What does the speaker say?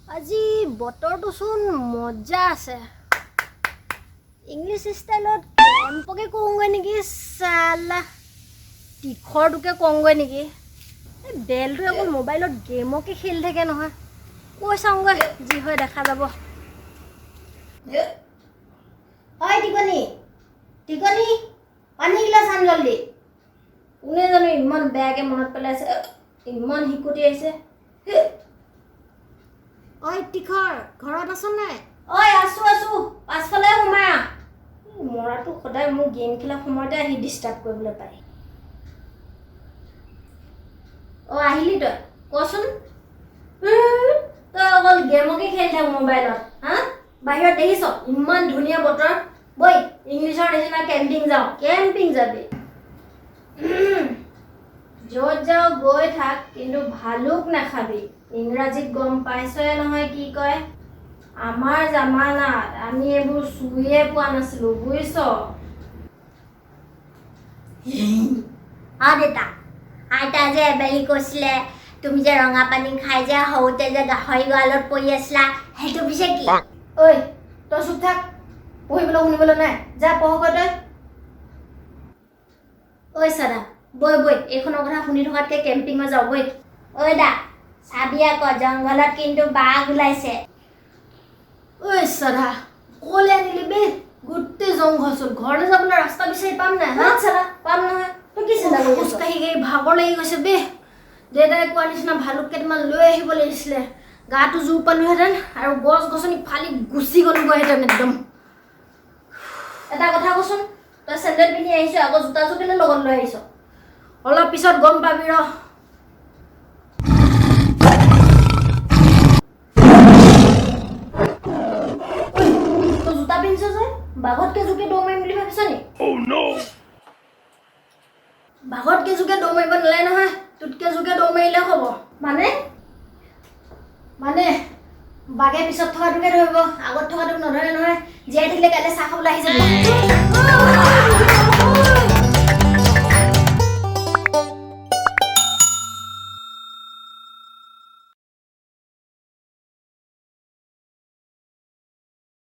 আজি বতৰটোচোন মজা আছে ইংলিছ ষ্টাইলত কেম্পকে কওঁগৈ নেকি চালা তীখৰটোকে কওঁগৈ নেকি এই বেলটো অকল মোবাইলত গেমকে খেলি থাকে নহয় কৈ চাওঁগৈ যি হয় দেখা যাব ঐ টিকনি টিকনি পানী গিলাচ আন জলদি কোনে জানো ইমান বেয়াকৈ মনত পেলাইছে ইমান হিকুটি আহিছে ঐ তীখৰ ঘৰত আছ নাই ঐ আছো আছো পাছফালে সোমাই আহ মৰাটো সদায় মোৰ গেম খেলা সময়তে আহি ডিষ্টাৰ্ব কৰিবলৈ পায় আহিলি তই কচোন তই অকল গেমকে খেলি থাক মোবাইলত হা বাহিৰত দেখিছ ইমান ধুনীয়া বতৰ বৈ ইংলিছৰ নিচিনা কেম্পিং যাওঁ কেম্পিং যাবি য'ত যাওঁ গৈ থাক কিন্তু ভালুক নাখাবি ইংৰাজীত গম পাইছয়ে নহয় কি কয় আমাৰ জামানাত আমি এইবোৰ চুইয়ে পোৱা নাছিলোঁ বুজিছ দেতা আইতা যে এবেলি কৈছিলে তুমি যে ৰঙা পানী খাই যে সৰুতে যে গাহৰি গঁৰালত পৰি আছিলা সেইটো পিছে কি ঐ তই চুপ থাক পঢ়িবলৈ শুনিবলৈ নাই যা পঢ়ক তই ঐ চাদা বৈ বৈ এইখনৰ কথা শুনি থকাতকৈ কেম্পিঙত যাওঁ বৈ ঐ দা চাবি আকৌ জংঘলত কিন্তু বাঘ ওলাইছে ঐ চাদা ক'লে আনিলি বে গোটেই জংঘল চল ঘৰলৈ যাবলৈ ৰাস্তা বিচাৰি পাম নাই হা চাদা পাম নহয় তই কি চিন্তা কৰি খোজকাঢ়ি গাড়ী ভাগৰ লাগি গৈছে বে দেউতাই কোৱা নিচিনা ভালুক কেইটামান লৈ আহিব লাগিছিলে গাটো জোৰ পালোহেঁতেন আৰু গছ গছনি ফালি গুচি গ'লোগৈহেঁতেন একদম এটা কথা কচোন তই চেণ্ডেল পিন্ধি আহিছ আকৌ জোতাযোৰ কেলৈ লগত লৈ আহিছ অলপ পিছত গম পাবি ৰ তই জোতা পিন্ধিছ যে বাঘতকৈ জোকে দৌৰ মাৰিম বুলি ভাবিছ নি বাঘতকৈ জোকে দৌৰ মাৰিব নালাগে নহয় তোতকৈ জোকে দৌৰ মাৰিলে হ'ব মানে বাঘে পিছত থকাটোকে ধৰিব আগত থকাটোক নধৰে নহয় জীয়াই থাকিলে কাইলৈ চাহ খাবলৈ আহি যাব